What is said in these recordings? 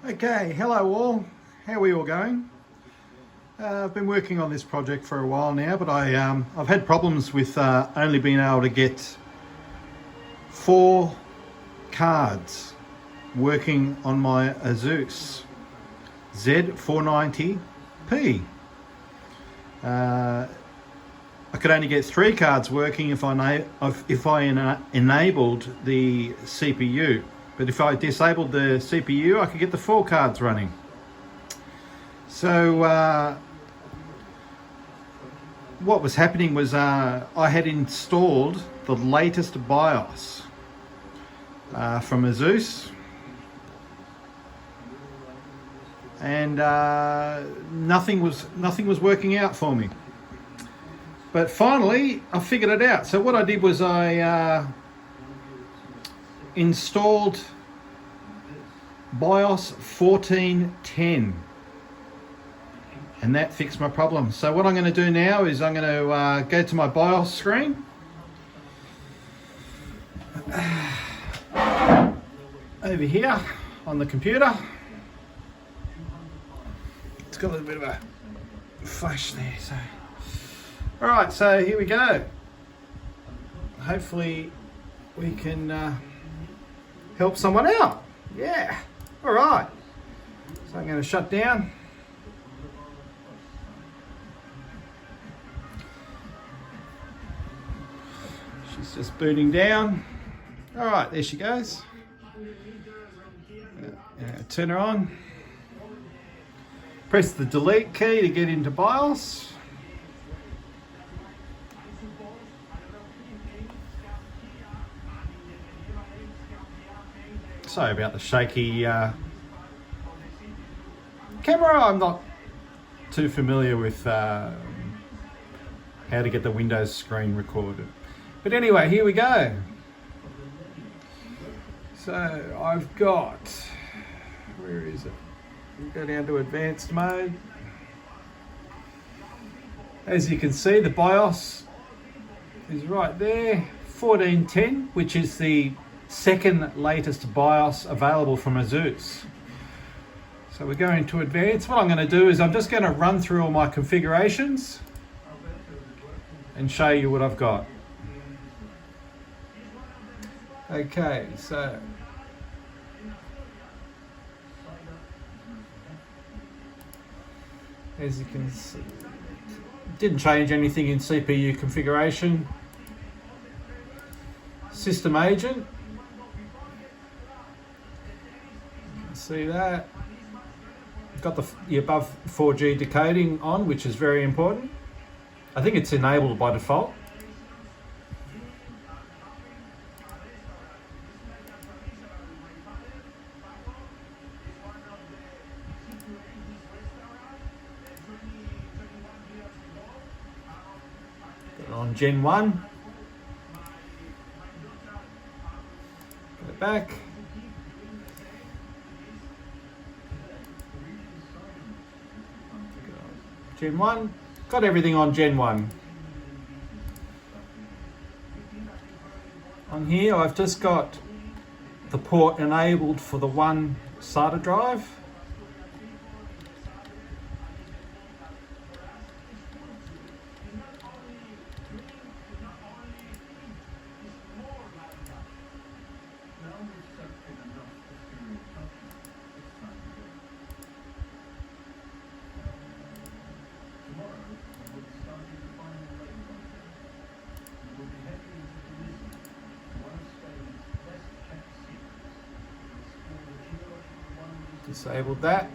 Okay, hello all. How are we all going? I've been working on this project for a while now, but I've had problems with only being able to get 4 cards working on my Asus Z490-P. I could only get 3 cards working if I enabled the CPU. But if I disabled the CPU, I could get the 4 cards running. So what was happening was I had installed the latest BIOS from Asus, and nothing was working out for me. But finally, I figured it out. So what I did was I installed BIOS 1410, and that fixed my problem. So what I'm going to do now is I'm going to go to my BIOS screen, over here on the computer. It's got a little bit of a flash there. So all right, so here we go. Hopefully we can help someone out. Yeah, all right. So I'm going to shut down. She's just booting down. All right, there she goes. Turn her on. Press the delete key to get into BIOS. Sorry about the shaky camera. I'm not too familiar with how to get the Windows screen recorded. But anyway, here we go. So I've got, where is it? We go down to advanced mode. As you can see, the BIOS is right there, 1410, which is the second latest BIOS available from Asus. So we're going to advanced. What I'm going to do is I'm just going to run through all my configurations and show you what I've got. Okay, so as you can see, didn't change anything in CPU configuration. System agent, you can see that. Got the above 4G decoding on, which is very important. I think it's enabled by default. On Gen 1. Go back. Gen 1. Got everything on Gen 1. On here I've just got the port enabled for the 1 SATA drive. Disabled that.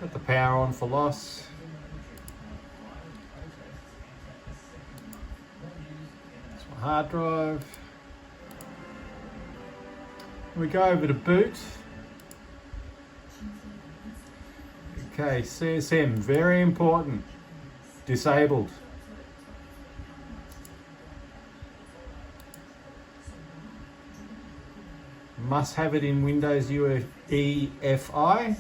Got the power on for loss. That's my hard drive. We go over to boot. Okay, CSM, very important. Disabled. Must have it in Windows UEFI.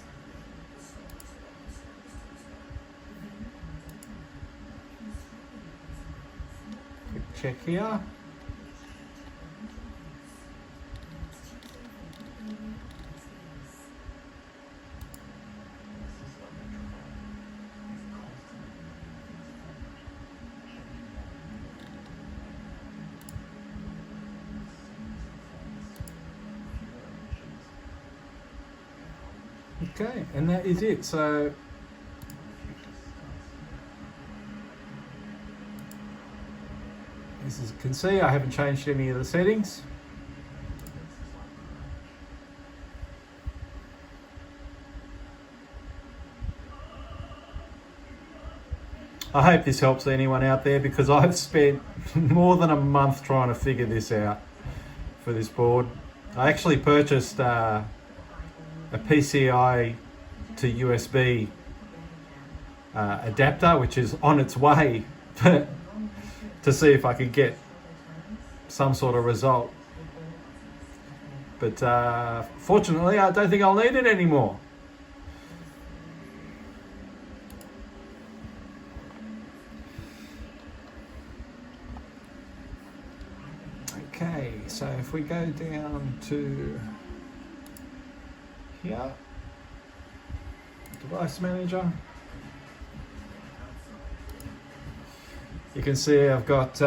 Quick check here. Okay, and that is it. So as you can see, I haven't changed any of the settings. I hope this helps anyone out there, because I've spent more than a month trying to figure this out for this board. I actually purchased a PCI to USB adapter, which is on its way to see if I could get some sort of result. But fortunately, I don't think I'll need it anymore. Okay, so if we go down to here, device manager, you can see I've got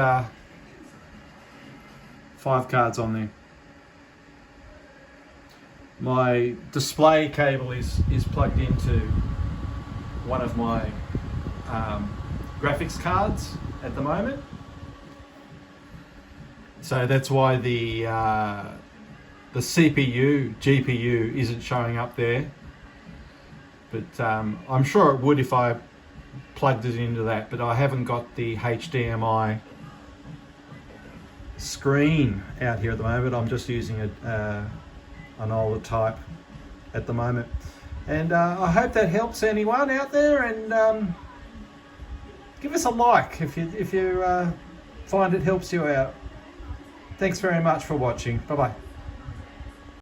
5 cards on there. My display cable is plugged into one of my graphics cards at the moment, so that's why the CPU, GPU isn't showing up there, but I'm sure it would if I plugged it into that, but I haven't got the HDMI screen out here at the moment. I'm just using an older type at the moment, and I hope that helps anyone out there, and give us a like if you find it helps you out. Thanks very much for watching. Bye bye.